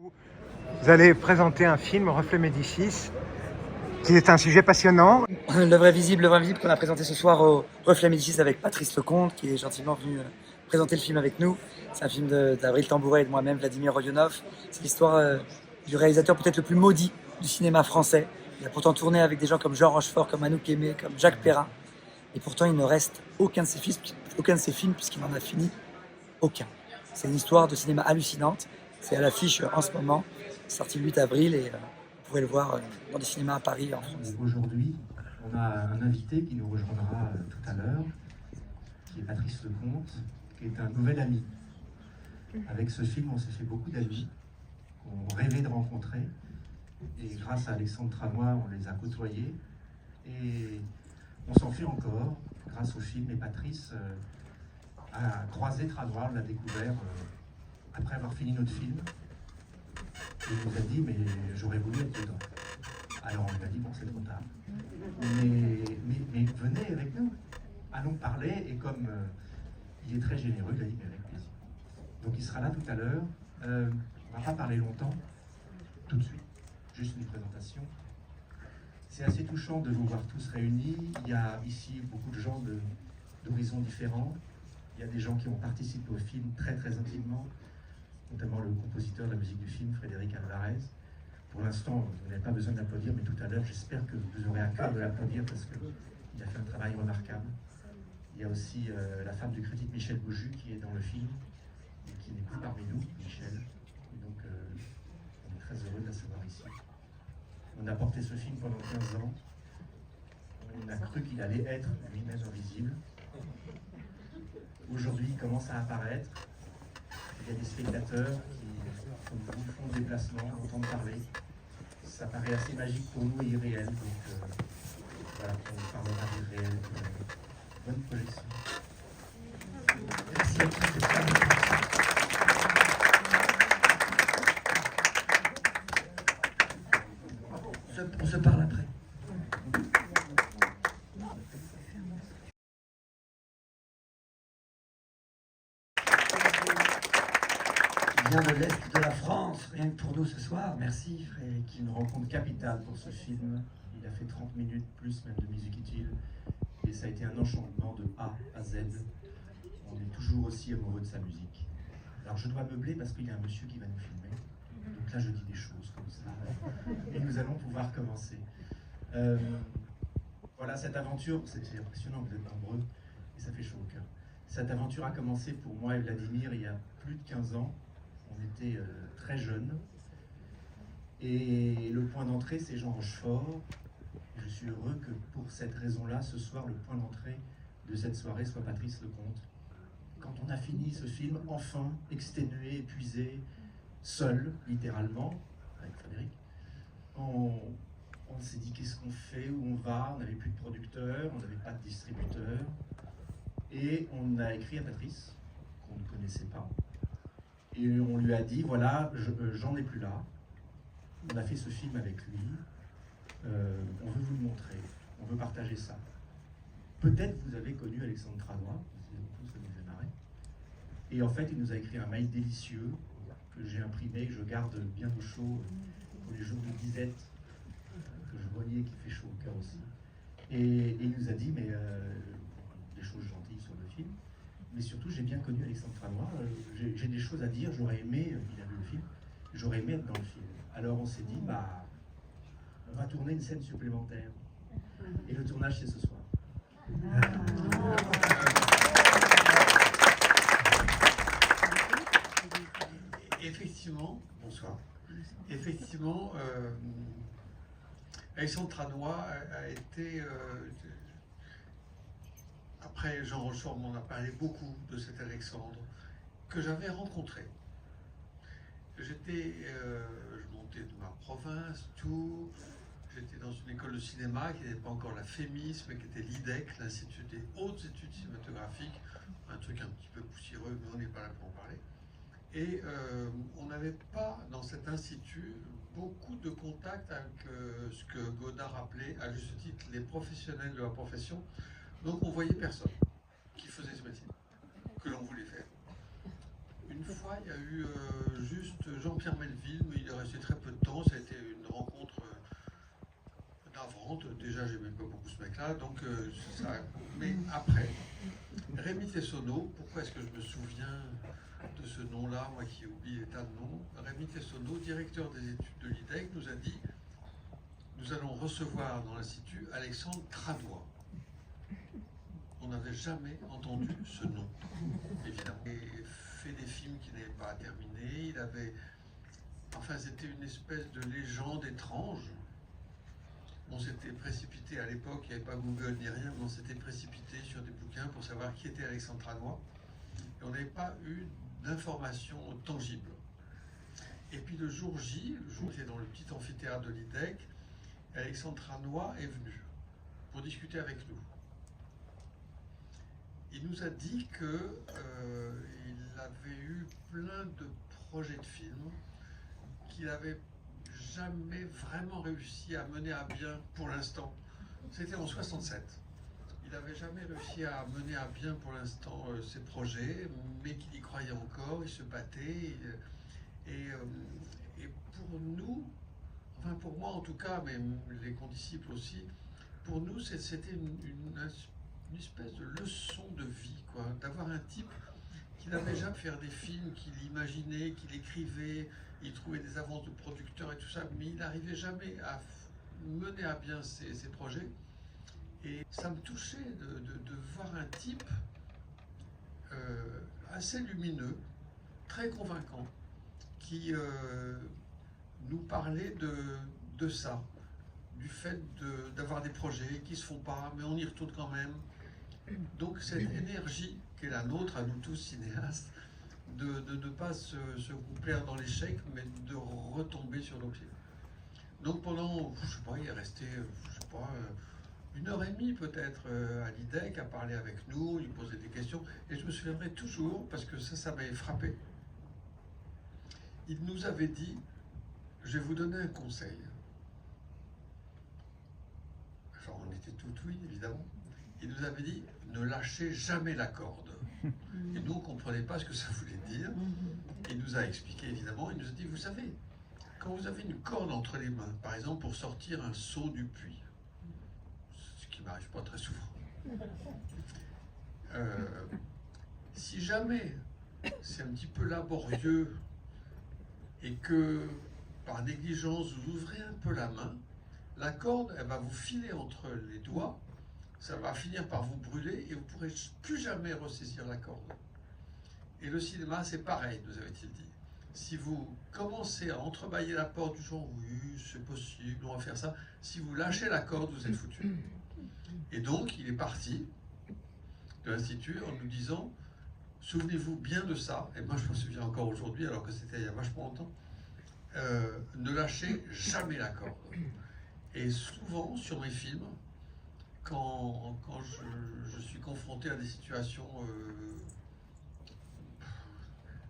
Vous allez présenter un film, Reflet Médicis, qui est un sujet passionnant. L'œuvre invisible qu'on a présenté ce soir au Reflet Médicis avec Patrice Lecomte, qui est gentiment venu présenter le film avec nous. C'est un film d'Avril Tambouret et de moi-même, Vladimir Rodionov. C'est l'histoire du réalisateur peut-être le plus maudit du cinéma français. Il a pourtant tourné avec des gens comme Jean Rochefort, comme Anouk Aimée, comme Jacques Perrin. Et pourtant, il ne reste aucun de ses films puisqu'il n'en a fini aucun. C'est une histoire de cinéma hallucinante. C'est à l'affiche en ce moment, sorti le 8 avril et vous pourrez le voir dans des cinémas à Paris et en France. Aujourd'hui, on a un invité qui nous rejoindra tout à l'heure, qui est Patrice Lecomte, qui est un nouvel ami. Avec ce film, on s'est fait beaucoup d'amis, qu'on rêvait de rencontrer. Et grâce à Alexandre Tranois, on les a côtoyés. Et on s'en fait encore, grâce au film. Et Patrice a croisé Tranois, on l'a découvert après avoir fini notre film. Et il nous a dit, mais j'aurais voulu être dedans. Alors on lui a dit, bon, c'est trop tard. Mais venez avec nous, allons parler. Et comme il est très généreux, il a dit, mais avec plaisir. Donc il sera là tout à l'heure. On ne va pas parler longtemps, tout de suite. Juste une présentation. C'est assez touchant de vous voir tous réunis. Il y a ici beaucoup de gens d'horizons différents. Il y a des gens qui ont participé au film très très intimement, notamment le compositeur de la musique du film, Frédéric Alvarez. Pour l'instant, vous n'avez pas besoin d'applaudir, mais tout à l'heure, j'espère que vous aurez à cœur de l'applaudir parce qu'il a fait un travail remarquable. Il y a aussi la femme du critique Michel Bauju qui est dans le film et qui n'est plus parmi nous, Michel. Et donc, on est très heureux de la savoir ici. On a porté ce film pendant 15 ans. On a cru qu'il allait être lui-même invisible. Aujourd'hui, il commence à apparaître. Il y a des spectateurs qui, comme vous, font des déplacements, entendent parler. Ça paraît assez magique pour nous et irréel. Donc voilà, on parlera d'irréel. Bonne projection. Merci à tous. On se parle après. Vient de l'Est de la France, rien que pour nous ce soir. Merci Frédéric, une rencontre capitale pour ce film. Il a fait 30 minutes plus même de musique utile. Et ça a été un enchantement de A à Z. On est toujours aussi amoureux de sa musique. Alors je dois meubler parce qu'il y a un monsieur qui va nous filmer. Donc là je dis des choses comme ça. Et nous allons pouvoir commencer. Voilà, cette aventure, c'est impressionnant, vous êtes nombreux et ça fait chaud au cœur. Cette aventure a commencé pour moi et Vladimir il y a plus de 15 ans. On était très jeunes. Et le point d'entrée, c'est Jean Rochefort. Je suis heureux que pour cette raison-là, ce soir, le point d'entrée de cette soirée soit Patrice Lecomte. Quand on a fini ce film, enfin, exténué, épuisé, seul, littéralement, avec Frédéric, on s'est dit qu'est-ce qu'on fait, où on va, on n'avait plus de producteur, on n'avait pas de distributeur. Et on a écrit à Patrice, qu'on ne connaissait pas. Et on lui a dit, voilà, j'en ai plus là. On a fait ce film avec lui. On veut vous le montrer. On veut partager ça. Peut-être vous avez connu Alexandre Tranois, vous avez tous connu Vémaré. Et en fait, il nous a écrit un mail délicieux que j'ai imprimé, que je garde bien au chaud pour les jours de disette, que je voyais qui fait chaud au cœur aussi. Et il nous a dit, mais des choses gentilles sur le film. Mais surtout, j'ai bien connu Alexandre Tranois. J'ai des choses à dire. J'aurais aimé, il a vu le film, j'aurais aimé être dans le film. Alors on s'est dit, bah, on va tourner une scène supplémentaire. Et le tournage, c'est ce soir. Effectivement, Bonsoir. effectivement, Alexandre Tranois a été, après Jean Rochefort m'en a parlé beaucoup de cet Alexandre, que j'avais rencontré. Je montais de ma province, Tours, j'étais dans une école de cinéma qui n'était pas encore la FEMIS, mais qui était l'IDEC, l'Institut des hautes études cinématographiques, un truc un petit peu poussiéreux, mais on n'est pas là pour en parler. Et on n'avait pas, dans cet institut, beaucoup de contacts avec ce que Godard appelait, à juste titre, les professionnels de la profession. Donc on voyait personne qui faisait ce métier, que l'on voulait faire. Une fois, il y a eu juste Jean-Pierre Melville, mais passé très peu de temps, ça a été une rencontre navrante. Déjà, j'aimais pas beaucoup ce mec-là, donc mais après, Rémi Tessonneau, pourquoi est-ce que je me souviens de ce nom-là, moi qui oublie des tas de noms? Rémi Tessonneau, directeur des études de l'IDEC, nous a dit: nous allons recevoir dans l'Institut Alexandre Tranois. On n'avait jamais entendu ce nom, évidemment. Il avait fait des films qui n'avaient pas terminé. Il avait... Enfin, c'était une espèce de légende étrange. On s'était précipité à l'époque, il n'y avait pas Google ni rien, mais on s'était précipité sur des bouquins pour savoir qui était Alexandre Tranois. Et on n'avait pas eu d'informations tangibles. Et puis le jour J, le jour où j'étais dans le petit amphithéâtre de l'IDEC, Alexandre Tranois est venu pour discuter avec nous. Il nous a dit qu'il avait eu plein de projets de films qu'il n'avait jamais vraiment réussi à mener à bien pour l'instant. C'était en 67. Il n'avait jamais réussi à mener à bien pour l'instant ses projets, mais qu'il y croyait encore, il se battait. Et pour nous, enfin pour moi en tout cas, mais les condisciples aussi, pour nous c'était une espèce de leçon de vie, quoi, d'avoir un type qui n'avait jamais faire des films, qu'il imaginait, qu'il écrivait, il trouvait des avances de producteurs et tout ça, mais il n'arrivait jamais à mener à bien ses projets. Et ça me touchait de voir un type assez lumineux, très convaincant, qui nous parlait de ça, du fait d'avoir des projets qui ne se font pas, mais on y retourne quand même. Donc cette énergie qui est la nôtre, à nous tous cinéastes, de ne pas se plaire dans l'échec, mais de retomber sur nos pieds. Donc pendant, je sais pas, il est resté, je sais pas, 1h30 peut-être à l'IDEC, à parler avec nous, il posait des questions, et je me souviendrai toujours, parce que ça m'avait frappé, il nous avait dit: je vais vous donner un conseil. Enfin, on était tout oui, évidemment. Il nous avait dit: ne lâchez jamais la corde. Et nous, on ne comprenait pas ce que ça voulait dire. Il nous a expliqué, évidemment. Il nous a dit: vous savez, quand vous avez une corde entre les mains, par exemple pour sortir un seau du puits, ce qui ne m'arrive pas très souvent, si jamais c'est un petit peu laborieux et que, par négligence, vous ouvrez un peu la main, la corde, elle va vous filer entre les doigts, ça va finir par vous brûler et vous ne pourrez plus jamais ressaisir la corde. Et le cinéma, c'est pareil, nous avait-il dit. Si vous commencez à entrebâiller la porte du genre: oui, c'est possible, on va faire ça, si vous lâchez la corde, vous êtes foutu. Et donc, il est parti de l'Institut en nous disant: souvenez-vous bien de ça, et moi je me souviens encore aujourd'hui, alors que c'était il y a vachement longtemps, ne lâchez jamais la corde. Et souvent, sur mes films, quand je suis confronté à des situations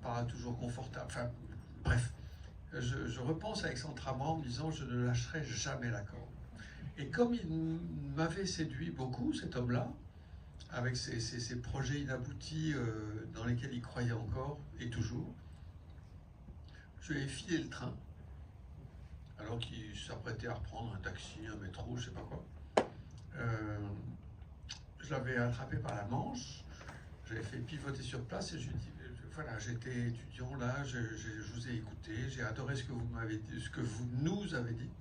pas toujours confortables, enfin bref, je repense à Alexandre Tranois en me disant: je ne lâcherai jamais la corde. Et comme il m'avait séduit beaucoup, cet homme-là, avec ses projets inaboutis dans lesquels il croyait encore et toujours, je lui ai filé le train, alors qu'il s'apprêtait à reprendre un taxi, un métro, je sais pas quoi. Je l'avais attrapé par la manche, j'avais fait pivoter sur place et je lui ai dit: voilà, j'étais étudiant là, je vous ai écouté, j'ai adoré ce que vous m'avez dit, ce que vous nous avez dit.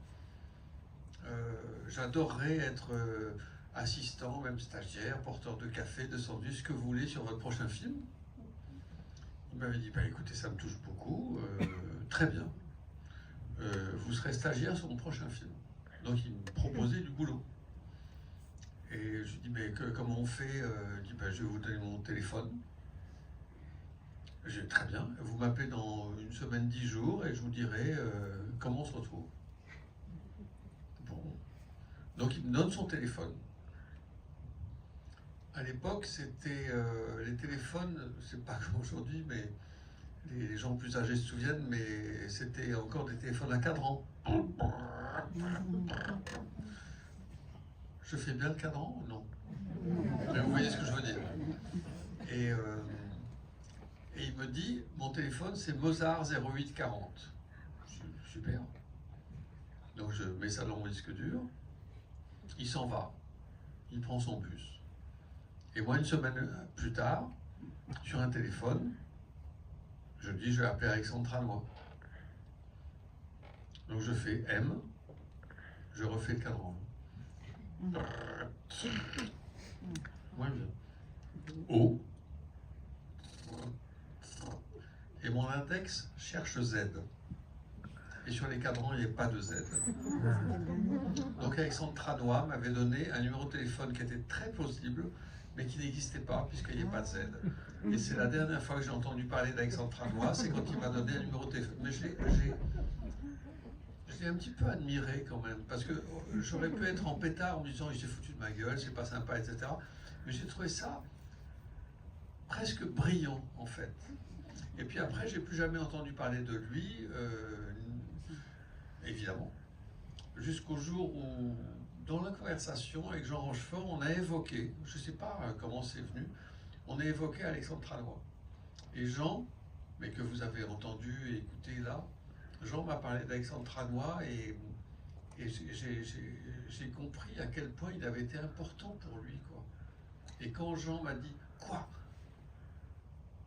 J'adorerais être assistant, même stagiaire, porteur de café, de sandwich, ce que vous voulez sur votre prochain film. Il m'avait dit: bah, écoutez, ça me touche beaucoup, très bien. Vous serez stagiaire sur mon prochain film. Donc il me proposait du boulot. Et je lui dis: mais comment on fait? Il dit: bah, je vais vous donner mon téléphone. J'ai dit: très bien, vous m'appelez dans 1 semaine, 10 jours, et je vous dirai comment on se retrouve. Bon. Donc il me donne son téléphone. À l'époque, c'était les téléphones, c'est pas comme aujourd'hui, mais les gens plus âgés se souviennent, mais c'était encore des téléphones à cadran. Je fais bien le cadran ou non? Mais vous voyez ce que je veux dire. Et il me dit: mon téléphone, c'est Mozart 0840. super. Donc je mets ça dans mon disque dur. Il s'en va. Il prend son bus. Et moi, une semaine plus tard, sur un téléphone, je dis, je vais appeler Alexandre Tranois. Donc je fais M, je refais le cadran. Moins bien. O. Et mon index cherche Z. Et sur les cadrans, il n'y a pas de Z. Donc Alexandre Tranois m'avait donné un numéro de téléphone qui était très plausible, mais qui n'existait pas puisqu'il n'y a pas de Z. Et c'est la dernière fois que j'ai entendu parler d'Alexandre Tranois, c'est quand il m'a donné un numéro de téléphone. Mais je l'ai un petit peu admiré quand même, parce que j'aurais pu être en pétard en me disant il s'est foutu de ma gueule, c'est pas sympa, etc. Mais j'ai trouvé ça presque brillant en fait. Et puis après, j'ai plus jamais entendu parler de lui, évidemment, jusqu'au jour où, dans la conversation avec Jean Rochefort, on a évoqué, je ne sais pas comment c'est venu, on a évoqué Alexandre Tranois. Et Jean, mais que vous avez entendu et écouté là, Jean m'a parlé d'Alexandre Tranois et j'ai compris à quel point il avait été important pour lui, quoi. Et quand Jean m'a dit « Quoi ?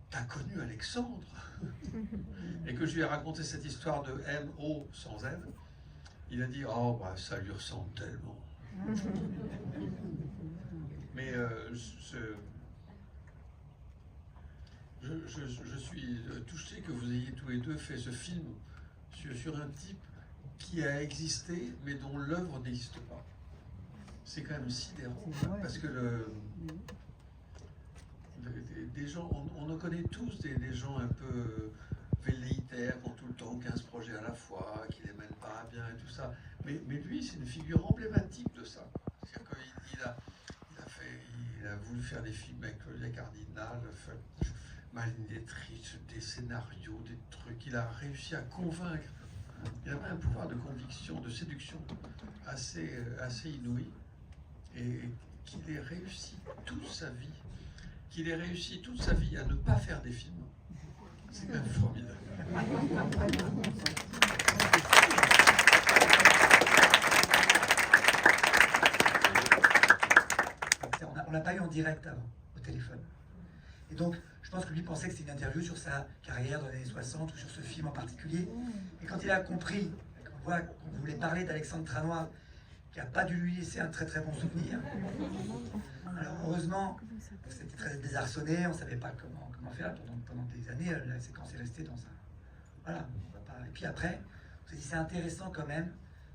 T'as connu Alexandre ?» et que je lui ai raconté cette histoire de M-O sans Z, il a dit « Oh, bah, ça lui ressemble tellement. » Mais je suis touché que vous ayez tous les deux fait ce film sur un type qui a existé, mais dont l'œuvre n'existe pas. C'est quand même sidérant, parce que des gens, on en connaît tous des gens un peu velléitaires, qui ont tout le temps 15 projets à la fois, qui les mènent pas à bien et tout ça. Mais lui, c'est une figure emblématique de ça. C'est-à-dire qu'il a voulu faire des films avec Claudia Cardinal, Marlène Dietrich, des scénarios, des trucs. Il a réussi à convaincre. Il avait un pouvoir de conviction, de séduction assez inouï. Et qu'il ait réussi toute sa vie. Qu'il ait réussi toute sa vie à ne pas faire des films. C'est quand même formidable. On l'a pas eu en direct avant, au téléphone. Et donc, je pense que lui pensait que c'était une interview sur sa carrière dans les années 60 ou sur ce film en particulier. Et quand il a compris, qu'on voit qu'on voulait parler d'Alexandre Tranois, qui n'a pas dû lui laisser un très très bon souvenir. Alors heureusement, c'était très désarçonné, on ne savait pas comment faire pendant des années, la séquence est restée dans un... Voilà, on va pas... Et puis après, on s'est dit c'est intéressant quand même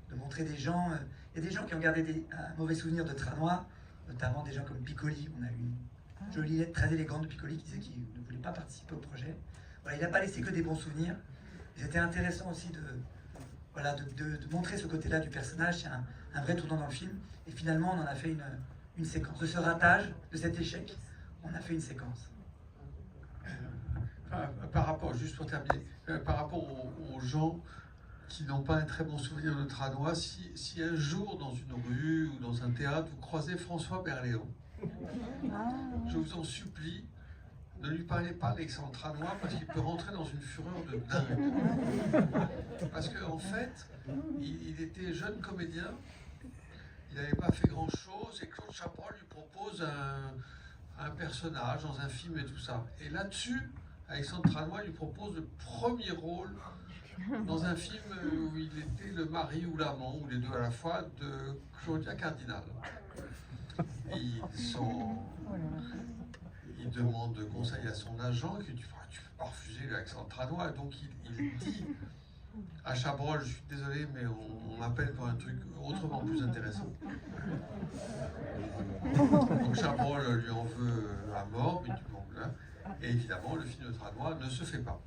de montrer des gens... Il y a des gens qui ont gardé un mauvais souvenir de Tranois, notamment des gens comme Piccoli. On a eu une jolie lettre très élégante de Piccoli qui disait qu'il ne voulait pas participer au projet. Voilà, il n'a pas laissé que des bons souvenirs. C'était intéressant aussi de montrer ce côté-là du personnage. C'est un vrai tournant dans le film. Et finalement, on en a fait une séquence. De ce ratage, de cet échec, on a fait une séquence. Par rapport, juste pour terminer, par rapport aux gens qui n'ont pas un très bon souvenir de Tranois, si un jour dans une rue ou dans un théâtre, vous croisez François Berléand, je vous en supplie, ne lui parlez pas d'Alexandre Tranois parce qu'il peut rentrer dans une fureur de dingue. Parce qu'en fait, il était jeune comédien, il n'avait pas fait grand-chose et Claude Chabrol lui propose un personnage dans un film et tout ça. Et là-dessus, Alexandre Tranois lui propose le premier rôle dans un film où il était le mari ou l'amant, ou les deux à la fois, de Claudia Cardinal. Il demande conseil à son agent, qui dit « Tu peux pas refuser Alexandre Tranois ». Et donc il dit à Chabrol « Je suis désolé, mais on m'appelle pour un truc autrement plus intéressant ». Donc Chabrol lui en veut à mort, mais du monde là. Et évidemment, le film de Tranois ne se fait pas.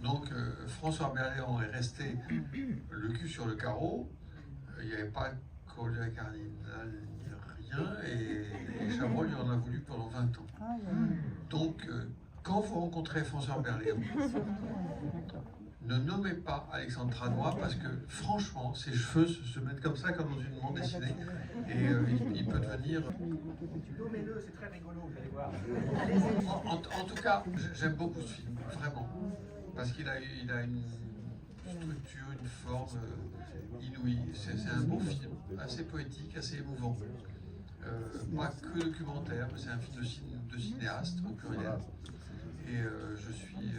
Donc François Berléand est resté le cul sur le carreau. Il n'y avait pas Claudia Cardinal ni rien, et Chabrol lui en a voulu pendant 20 ans. Donc quand vous rencontrez François Berléand, ne nommez pas Alexandre Tranois parce que franchement, ses cheveux se mettent comme ça, comme dans une bande dessinée, et il peut devenir... Nommez-le, c'est très rigolo, vous allez voir. En tout cas, j'aime beaucoup ce film, vraiment, parce qu'il a une structure, une forme inouïe. C'est un beau film, assez poétique, assez émouvant. Pas que documentaire, mais c'est un film de cinéaste au pluriel. Et je suis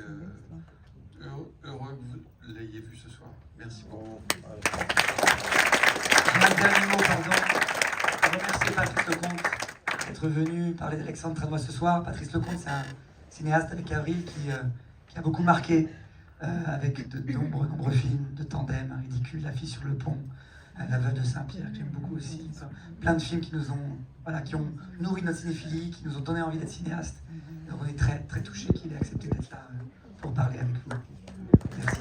heureux que vous l'ayez vu ce soir. Merci beaucoup. Un dernier mot, pardon. Je remercie Patrice Lecomte d'être venu parler d'Alexandre Tranois ce soir. Patrice Lecomte, c'est un cinéaste avec Avril qui a beaucoup marqué avec de nombreux films, de Tandem, Ridicule, La fille sur le pont, La veuve de Saint-Pierre, que j'aime beaucoup aussi. Plein de films qui nous ont, qui ont nourri notre cinéphilie, qui nous ont donné envie d'être cinéastes. Donc on est très, très touchés qu'il ait accepté d'être là pour parler avec vous. Merci.